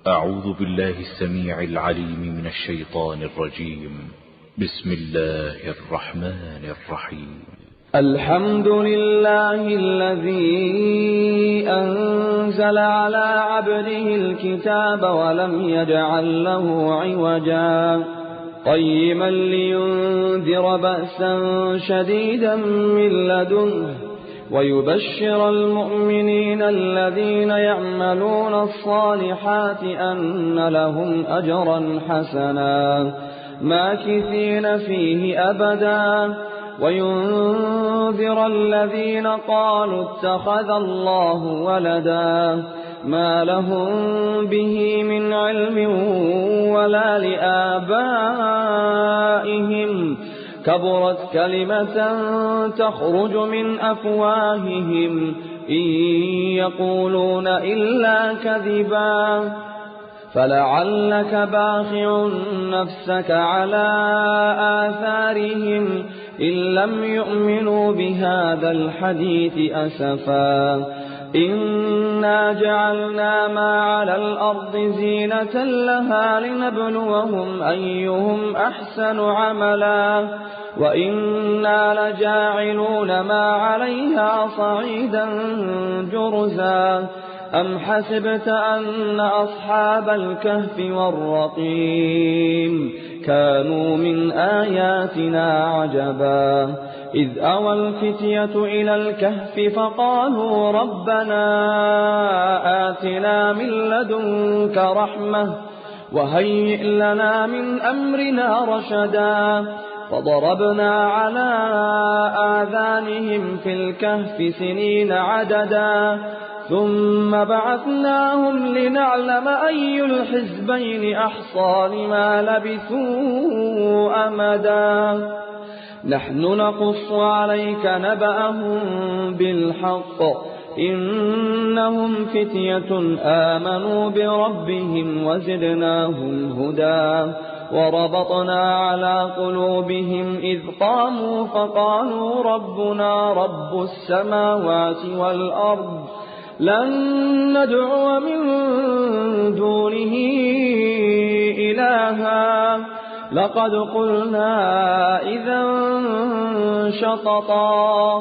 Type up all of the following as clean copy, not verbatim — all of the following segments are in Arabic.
أعوذ بالله السميع العليم من الشيطان الرجيم. بسم الله الرحمن الرحيم. الحمد لله الذي أنزل على عبده الكتاب ولم يجعل له عوجا قيما لينذر بأسا شديدا من لدنه ويبشر المؤمنين الذين يعملون الصالحات أن لهم أجرا حسنا ماكثين فيه أبدا وينذر الذين قالوا اتخذ الله ولدا ما لهم به من علم ولا لآبائهم كبرت كلمة تخرج من أفواههم إن يقولون إلا كذبا فلعلك باخع نفسك على آثارهم إن لم يؤمنوا بهذا الحديث أسفا إنا جعلنا ما على الأرض زينة لها لنبلوهم أيهم أحسن عملا وإنا لجاعلون ما عليها صعيدا جرزا أم حسبت أن أصحاب الكهف والرقيم كانوا من آياتنا عجبا إذ أوى الفتية إلى الكهف فقالوا ربنا آتنا من لدنك رحمة وهيئ لنا من أمرنا رشدا فضربنا على آذانهم في الكهف سنين عددا ثم بعثناهم لنعلم أي الحزبين أحصى لما لبثوا أمدا نحن نقص عليك نبأهم بالحق إنهم فتية آمنوا بربهم وزدناهم هدى وربطنا على قلوبهم إذ قاموا فقالوا ربنا رب السماوات والأرض لن ندعو من دونه إلها لقد قلنا إذا شططا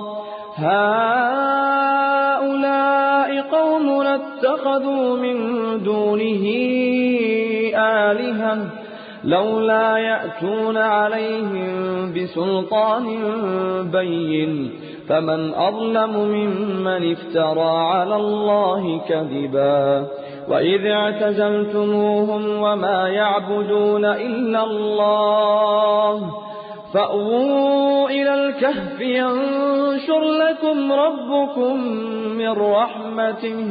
هؤلاء قوم اتخذوا من دونه آلهة لولا يأتون عليهم بسلطان بين فمن أظلم ممن افترى على الله كذبا وإذ اعتزلتموهم وما يعبدون إلا الله فأووا إلى الكهف ينشر لكم ربكم من رحمته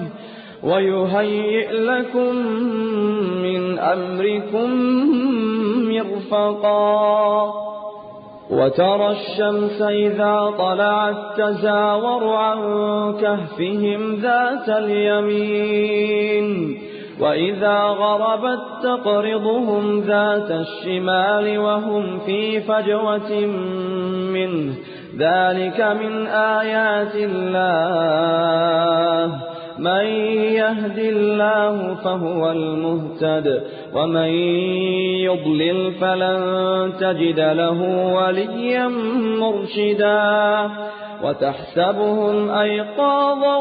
ويهيئ لكم من أمركم مرفقا وترى الشمس إذا طلعت تزاور عن كهفهم ذات اليمين وإذا غربت تقرضهم ذات الشمال وهم في فجوة منه ذلك من آيات الله من يهد الله فهو المهتد ومن يضلل فلن تجد له وليا مرشدا وتحسبهم أيقاظا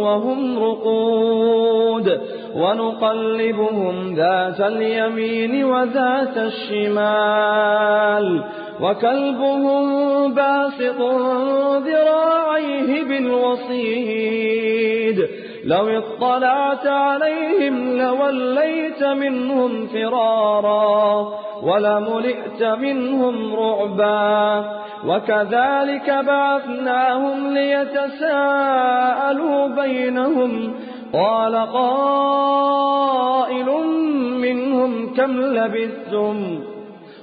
وهم رقود ونقلبهم ذات اليمين وذات الشمال وكلبهم باسط ذراعيه بالوصيد لو اطلعت عليهم لوليت منهم فرارا ولملئت منهم رعبا وكذلك بعثناهم ليتساءلوا بينهم قال قائل منهم كم لبثتم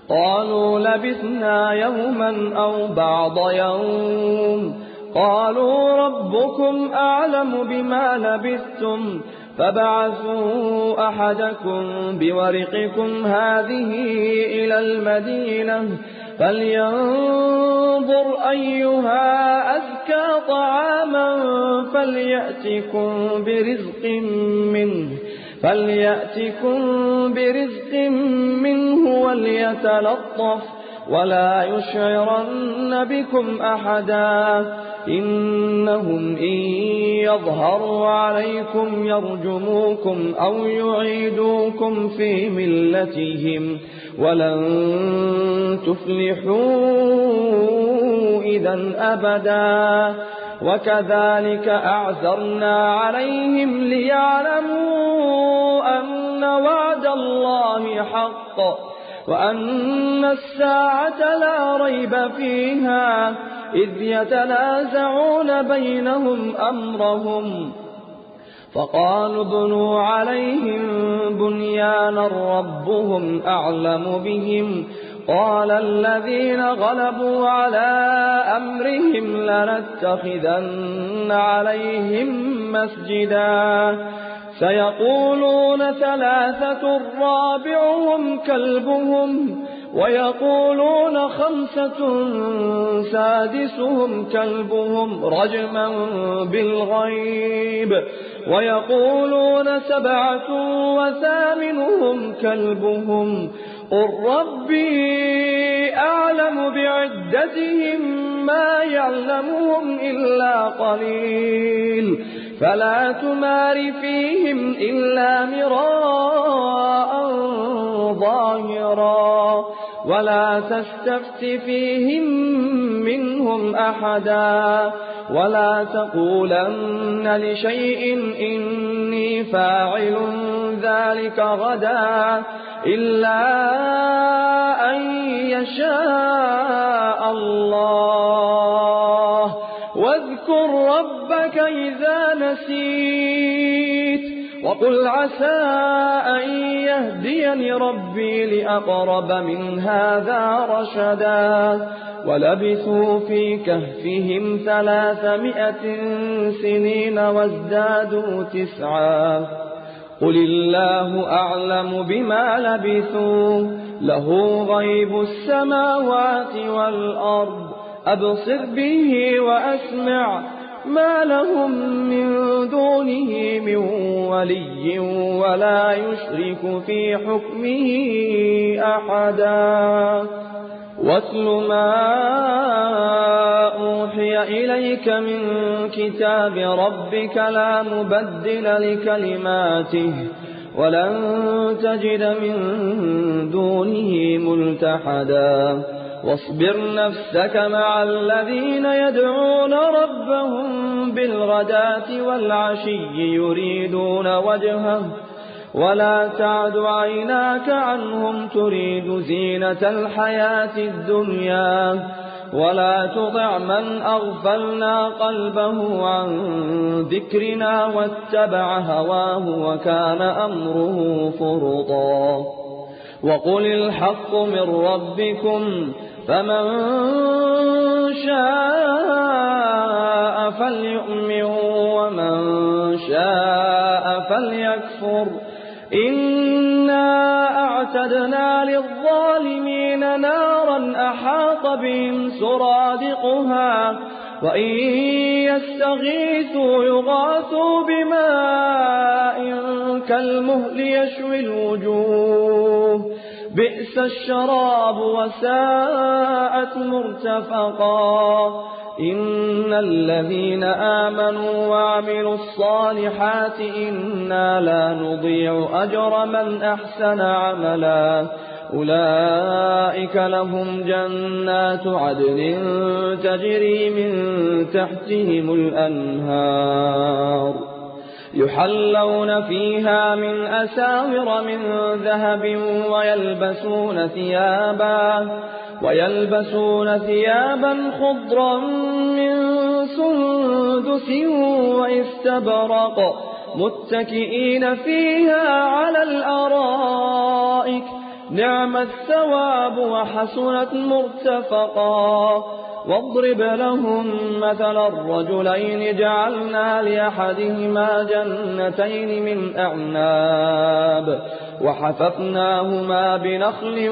قالوا لبثنا يوما أو بعض يوم قالوا ربكم أعلم بما لبثتم فبعثوا أحدكم بورقكم هذه إلى المدينة فلينظر أيها أزكى طعاما فليأتكم برزق منه فليأتكم برزق منه وليتلطف ولا يشعرن بكم أحدا إنهم إن يظهروا عليكم يرجموكم أو يعيدوكم في ملتهم ولن تفلحوا إذا أبدا وكذلك أعثرنا عليهم ليعلموا أن وعد الله حق وأن الساعة لا ريب فيها إذ يتنازعون بينهم أمرهم فقالوا ابنوا عليهم بنيانا ربهم أعلم بهم قال الذين غلبوا على أمرهم لنتخذن عليهم مسجدا سيقولون ثلاثة رابعهم كلبهم ويقولون خمسة سادسهم كلبهم رجما بالغيب ويقولون سبعة وثامنهم كلبهم قل ربي أعلم بعدتهم ما يعلمهم إلا قليل فلا تمار فيهم إلا مراء ظاهرا ولا تستفت فيهم منهم أحدا ولا تقولن لشيء إني فاعل ذلك غدا إلا أن يشاء الله واذكر ربك إذا نسيت وقل عسى أن يهديني ربي لأقرب من هذا رشدا ولبثوا في كهفهم 300 سنين وازدادوا 9 قل الله أعلم بما لبثوا له غيب السماوات والأرض أبصر به وأسمع ما لهم من دونه من ولي ولا يشرك في حكمه أحدا واتل ما أوحي إليك من كتاب ربك لا مبدل لكلماته ولن تجد من دونه ملتحدا واصبر نفسك مع الذين يدعون ربهم بالغداة والعشي يريدون وجهه ولا تعد عيناك عنهم تريد زينة الحياة الدنيا ولا تطع من أغفلنا قلبه عن ذكرنا واتبع هواه وكان أمره فرطا وقل الحق من ربكم فمن شاء فليؤمن ومن شاء فليكفر إنا أعتدنا للظالمين نارا أحاط بهم سرادقها وإن يستغيثوا يغاثوا بماء كالمهل يشوي الوجوه بئس الشراب وساءت مرتفقا إن الذين آمنوا وعملوا الصالحات إنا لا نضيع أجر من أحسن عملا أولئك لهم جنات عدن تجري من تحتهم الأنهار يحلون فيها من أساور من ذهب ويلبسون ثيابا خضرا من سندس واستبرق متكئين فيها على الأرائك نعم الثواب وحسنت مرتفقا واضرب لهم مثل الرجلين جعلنا لأحدهما جنتين من أعناب وحففناهما بنخل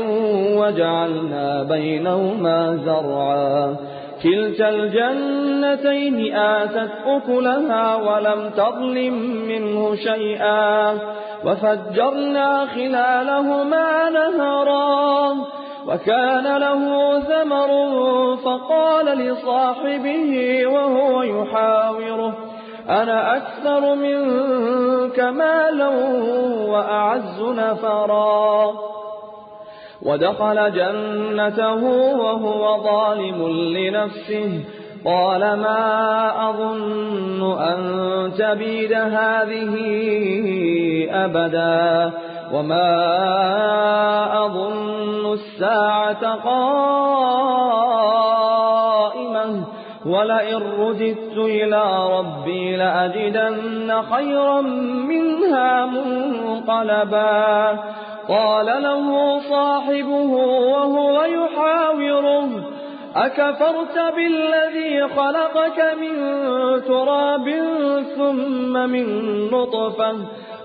وجعلنا بينهما زرعا كلتا الجنتين آتت أكلها ولم تظلم منه شيئا وفجرنا خلالهما نهرا وكان له ثمر فقال لصاحبه وهو يحاوره أنا أكثر منك مالا وأعز نفرا ودخل جنته وهو ظالم لنفسه قال ما أظن أن تبيد هذه أبدا وما أظن الساعة قائمة ولئن رددت إلى ربي لأجدن خيرا منها منقلبا قال له صاحبه وهو يحاوره أكفرت بالذي خلقك من تراب ثم من نطفة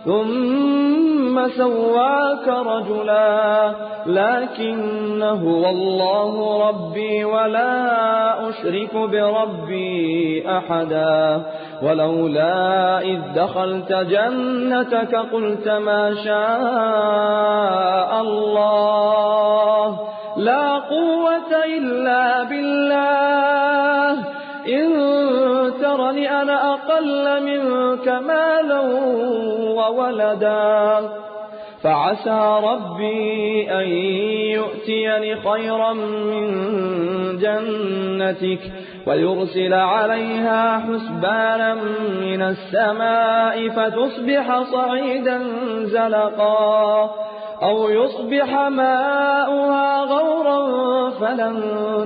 ثم سواك رجلا لكن هو الله ربي ولا أشرك بربي أحدا ولولا إذ دخلت جنتك قلت ما شاء الله لا قوة إلا بالله إن ترني أنا أقل منك مالا وولدا فعسى ربي أن يؤتيني خيرا من جنتك ويرسل عليها حسبانا من السماء فتصبح صعيدا زلقا أو يصبح ماؤها غورا فلن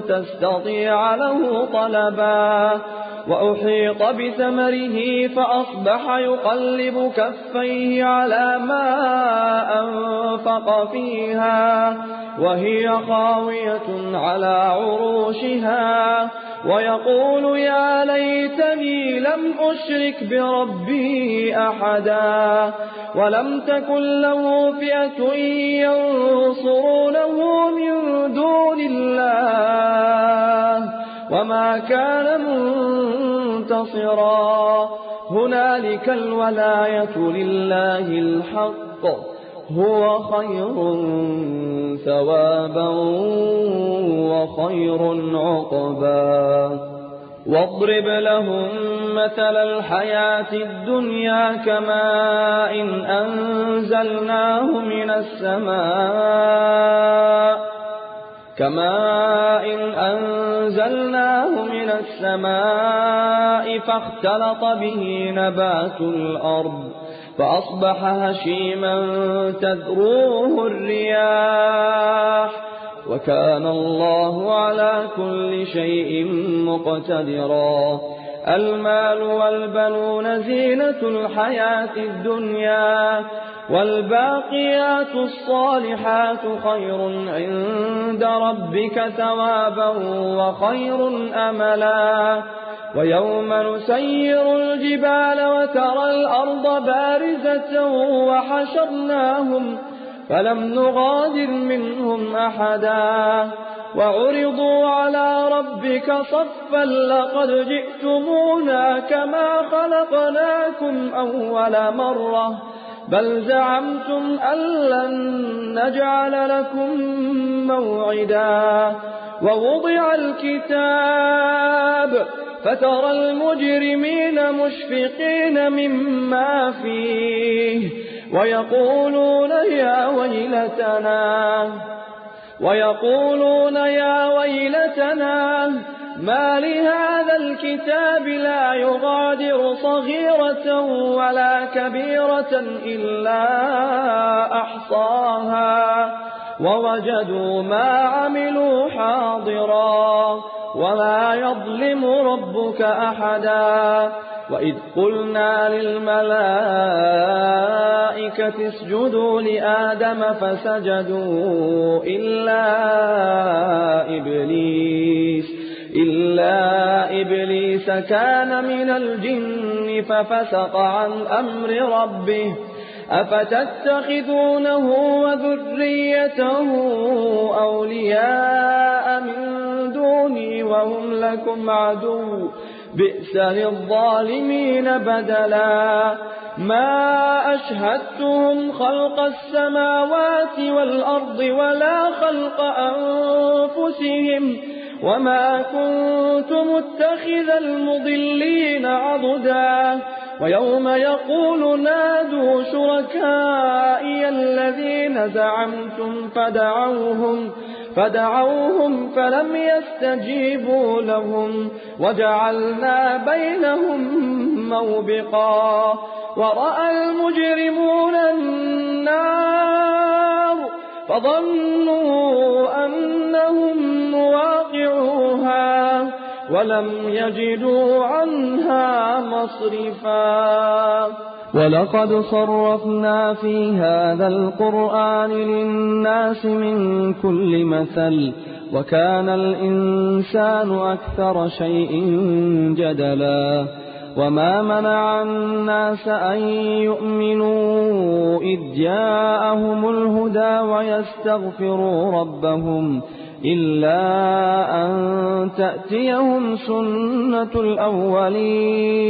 تستطيع له طلبا وأحيط بثمره فأصبح يقلب كفيه على ما أنفق فيها وهي خاوية على عروشها ويقول يا ليتني لم أشرك بربي أحدا ولم تكن له فئة ينصرونه من دون الله وما كان منتصرا هنالك الولاية لله الحق هو خير ثوابا وخير عقبا واضرب لهم مثل الحياة الدنيا كماء أنزلناه من السماء فاختلط به نبات الأرض فأصبح هشيما تذروه الرياح وكان الله على كل شيء مقتدرا المال والبنون زينة الحياة الدنيا والباقيات الصالحات خير عند ربك ثوابا وخير أملا ويوم نسير الجبال وترى الأرض بارزة وحشرناهم فلم نغادر منهم أحدا وعرضوا على ربك صفا لقد جئتمونا كما خلقناكم أول مرة بل زعمتم أن لن نجعل لكم موعدا ووضع الكتاب فترى المجرمين مشفقين مما فيه ويقولون يا ويلتنا ما لهذا الكتاب لا يغادر صغيرة ولا كبيرة إلا أحصاها ووجدوا ما عملوا حاضرا ولا يظلم ربك أحدا وإذ قلنا للملائكة اسجدوا لآدم فسجدوا إلا إبليس كان من الجن ففسق عن أمر ربه أفتتخذونه وذريته أولياء من دوني وهم لكم عدو بئس للظالمين بدلا ما أشهدتهم خلق السماوات والأرض ولا خلق أنفسهم وما كنت متخذ المضلين عضدا ويوم يقول نادوا شركائي الذين زعمتم فدعوهم فلم يستجيبوا لهم وجعلنا بينهم موبقا ورأى المجرمون النار فظنوا أنهم مواقعوها ولم يجدوا عنها مصرفا ولقد صرفنا في هذا القرآن للناس من كل مثل وكان الإنسان أكثر شيء جدلا وما منع الناس أن يؤمنوا إذ جاءهم الهدى ويستغفروا ربهم إلا أن تأتيهم سنة الأولين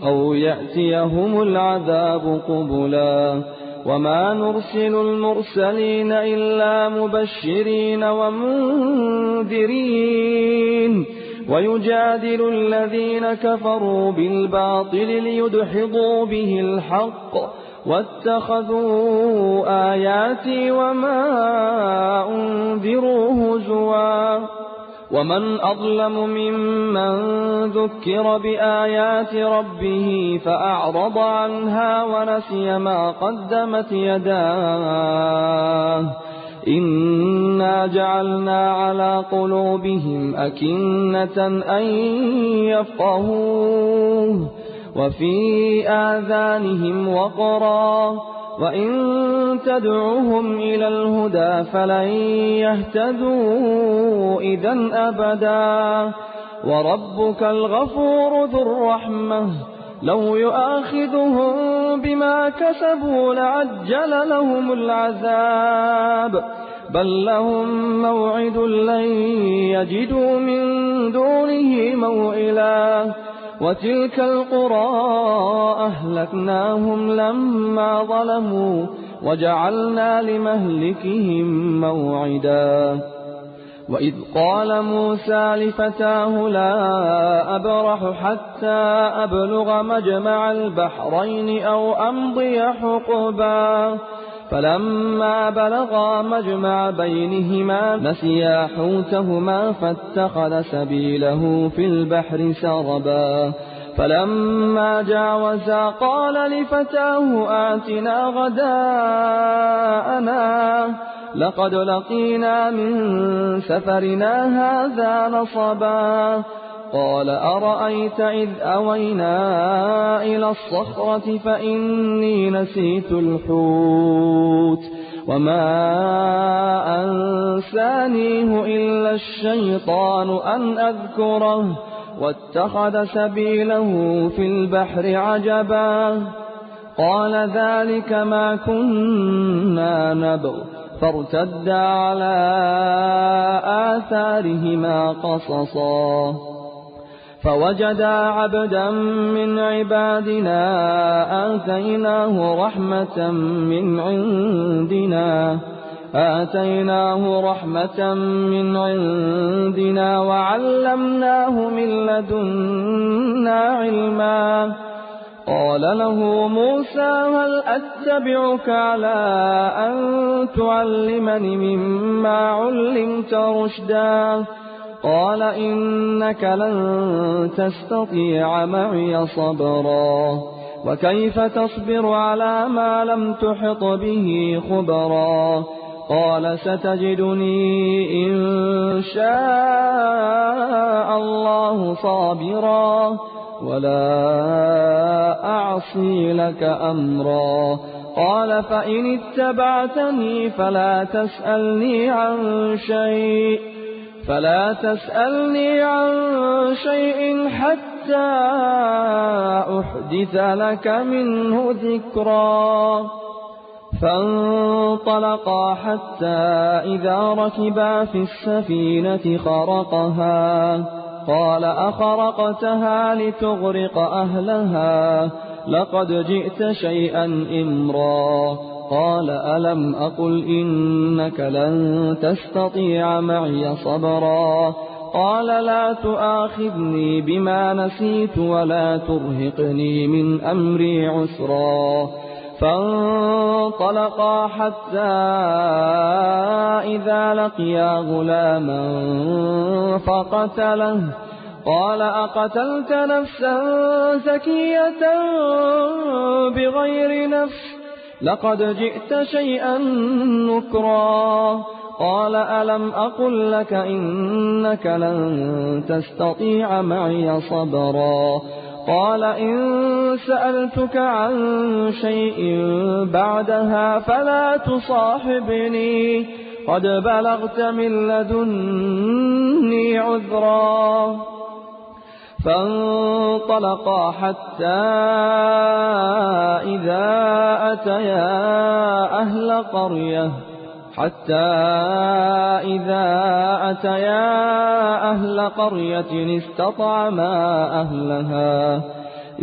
أو يأتيهم العذاب قبلا وما نرسل المرسلين إلا مبشرين ومنذرين ويجادل الذين كفروا بالباطل ليدحضوا به الحق واتخذوا آياتي وما أنذروا هزوا ومن أظلم ممن ذكر بآيات ربه فأعرض عنها ونسي ما قدمت يداه إنا جعلنا على قلوبهم أكنة أن يفقهوه وفي آذانهم وقرا وإن تدعوهم إلى الهدى فلن يهتدوا إذا أبدا وربك الغفور ذو الرحمة لو يؤاخذهم بما كسبوا لعجل لهم العذاب بل لهم موعد لن يجدوا من دونه موئلا وتلك القرى أهلكناهم لما ظلموا وجعلنا لمهلكهم موعدا وإذ قال موسى لفتاه لا أبرح حتى أبلغ مجمع البحرين أو أمضي حقبا فلما بلغا مجمع بينهما نسيا حوتهما فاتخذ سبيله في البحر سربا فلما جاوزا قال لفتاه آتنا غداءنا لقد لقينا من سفرنا هذا نصبا قال أرأيت إذ أوينا إلى الصخرة فإني نسيت الحوت وما أنسانيه إلا الشيطان أن أذكره واتخذ سبيله في البحر عجبا قال ذلك ما كنا نبغ فارتدا على آثارهما قصصا فوجدا عبدا من عبادنا آتيناه رحمة من عندنا وعلمناه من لدنا علما قال له موسى هل أتبعك على أن تعلمني مما علمت رشدا قال إنك لن تستطيع معي صبرا وكيف تصبر على ما لم تحط به خبرا قال ستجدني إن شاء الله صابرا ولا أعصي لك أمرا قال فإن اتبعتني فلا تسألني عن شيء حتى أحدث لك منه ذكرا فانطلقا حتى إذا ركبا في السفينة خرقها قال أخرقتها لتغرق أهلها لقد جئت شيئا إمرا. قال ألم أقل إنك لن تستطيع معي صبرا. قال لا تؤاخذني بما نسيت ولا ترهقني من أمري عسرا. فانطلقا حتى إذا لقيا غلاما فقتله. قال أقتلت نفسا زكية بغير نفس لقد جئت شيئا نكرا. قال ألم أقل لك إنك لن تستطيع معي صبرا. قال إن سألتك عن شيء بعدها فلا تصاحبني قد بلغت من لدني عذرا. فانطلقا حتى إذا أتيا أهل قرية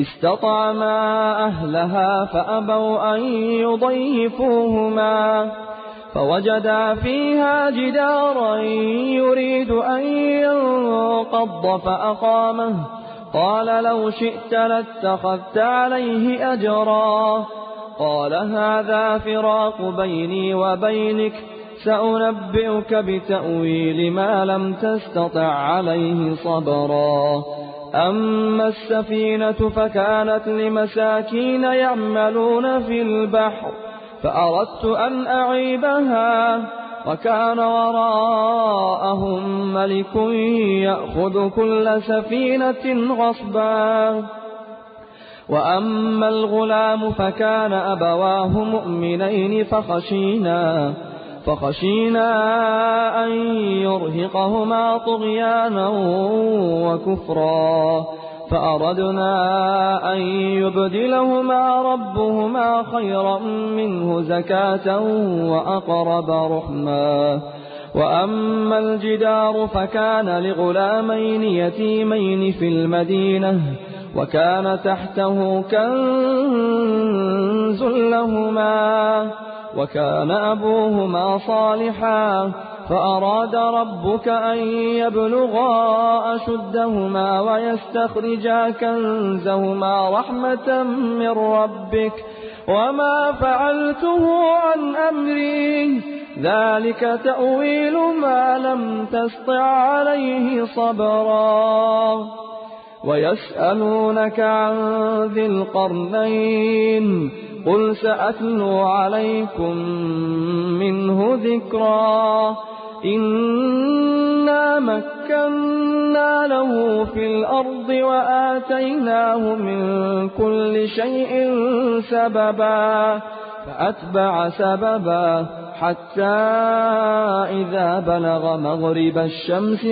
استطعما أهلها فأبوا أن يضيفوهما فوجدا فيها جدارا يريد أن ينقض فأقامه. قال لو شئت لاتخذت عليه أجرا. قال هذا فراق بيني وبينك سأنبئك بتأويل ما لم تستطع عليه صبرا. أما السفينة فكانت لمساكين يعملون في البحر فأردت أن أعيبها وكان وراءهم ملك يأخذ كل سفينة غصبا. وأما الغلام فكان أبواه مؤمنين فخشينا أن يرهقهما طغيانا وكفرا. فأردنا أن يبدلهما ربهما خيرا منه زكاة وأقرب رحما. وأما الجدار فكان لغلامين يتيمين في المدينة وكان تحته كنز لهما وكان أبوهما صالحا. فأراد ربك أن يبلغا أشدهما ويستخرجا كنزهما رحمة من ربك وما فعلته عن أمري ذلك تأويل ما لم تسطع عليه صبرا. ويسألونك عن ذي القرنين قل سأتلو عليكم منه ذكرا. إنا مكنا له في الأرض وآتيناه من كل شيء سببا. فأتبع سببا حتى إذا بلغ مغرب الشمس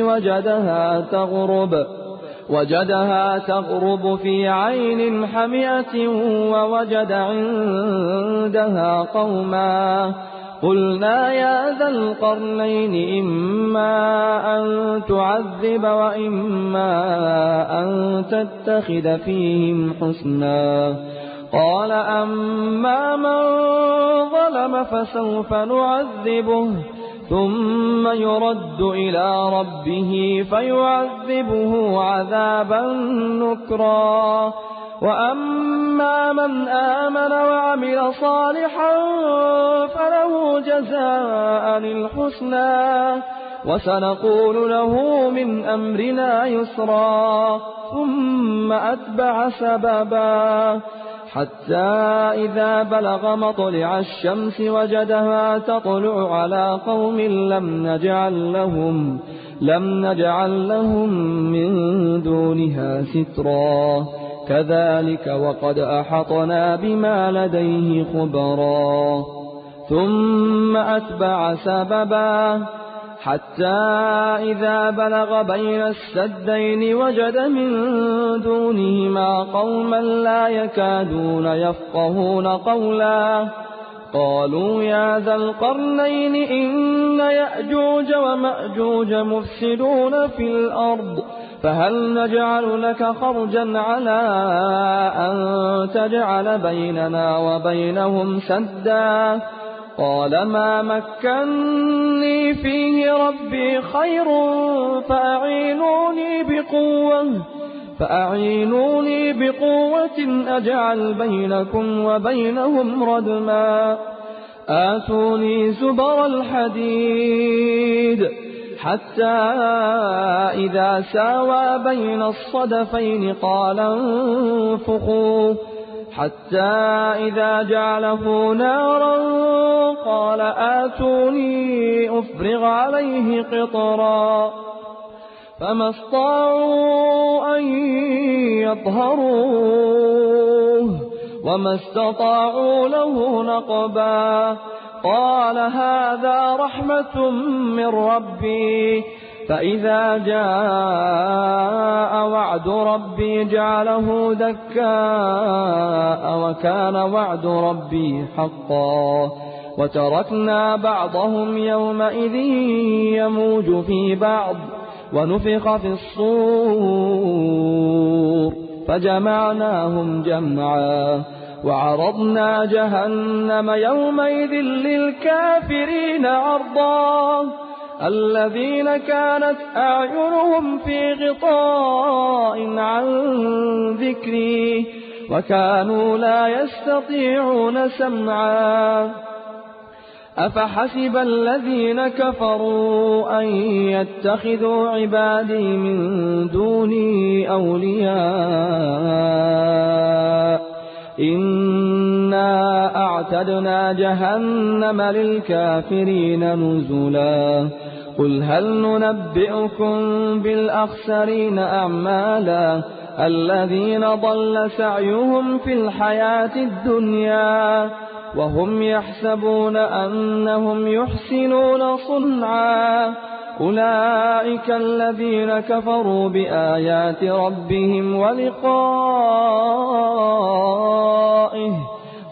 وجدها تغرب في عين حمئة ووجد عندها قوما. قلنا يا ذا القرنين إما أن تعذب وإما أن تتخذ فيهم حسنا. قال أما من ظلم فسوف نعذبه ثم يرد إلى ربه فيعذبه عذابا نكرا. وأما من آمن وعمل صالحا فله جزاء الحسنى وسنقول له من أمرنا يسرا. ثم أتبع سببا حتى إذا بلغ مطلع الشمس وجدها تطلع على قوم لم نجعل لهم من دونها سترا. كذلك وقد أحطنا بما لديه خبرا. ثم أتبع سببا حتى إذا بلغ بين السدين وجد من دونهما قوما لا يكادون يفقهون قولا. قالوا يا ذا القرنين إن يأجوج ومأجوج مفسدون في الأرض فهل نجعل لك خرجا على أن تجعل بيننا وبينهم سدا؟ قال ما مكني فيه ربي خير فأعينوني بقوة أجعل بينكم وبينهم ردما. آتوني زبر الحديد حتى إذا ساوى بين الصدفين قال انفخوا حتى إذا جعله نارا قال آتوني أفرغ عليه قطرا. فما استطاعوا أن يظهروه وما استطاعوا له نقبا. قال هذا رحمة من ربي فإذا جاء وعد ربي جعله دكاء وكان وعد ربي حقا. وتركنا بعضهم يومئذ يموج في بعض ونفخ في الصور فجمعناهم جمعا وعرضنا جهنم يومئذ للكافرين عرضا. الذين كانت أعينهم في غطاء عن ذكري وكانوا لا يستطيعون سمعا. أفحسب الذين كفروا أن يتخذوا عبادي من دوني أولياء إنا أعتدنا جهنم للكافرين نزلا. قل هل ننبئكم بالأخسرين أعمالا الذين ضل سعيهم في الحياة الدنيا وهم يحسبون أنهم يحسنون صنعا. أولئك الذين كفروا بآيات ربهم ولقائه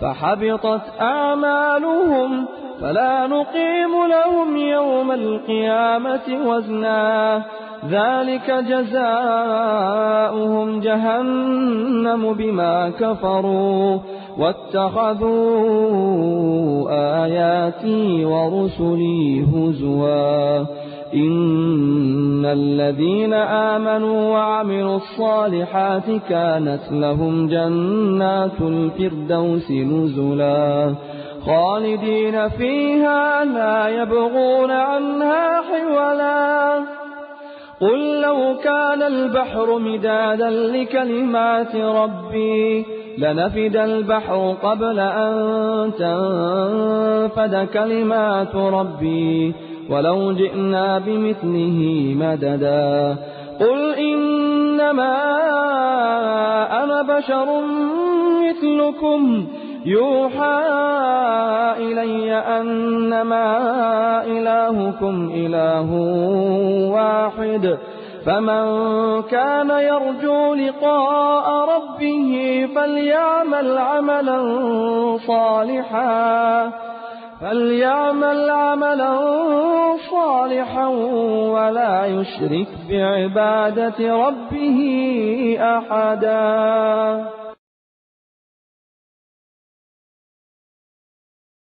فحبطت أعمالهم فلا نقيم لهم يوم القيامة وزنا. ذلك جزاؤهم جهنم بما كفروا واتخذوا آياتي ورسلي هزوا. إن الذين آمنوا وعملوا الصالحات كانت لهم جنات الفردوس نزلا خالدين فيها لا يبغون عنها حولا. قل لو كان البحر مدادا لكلمات ربي لنفد البحر قبل أن تنفد كلمات ربي ولو جئنا بمثله مددا. قل إنما أنا بشر مثلكم يوحى إلي أنما إلهكم إله واحد فمن كان يرجو لقاء ربه فليعمل عملا صالحا ولا يشرك بعبادة ربه أحدا.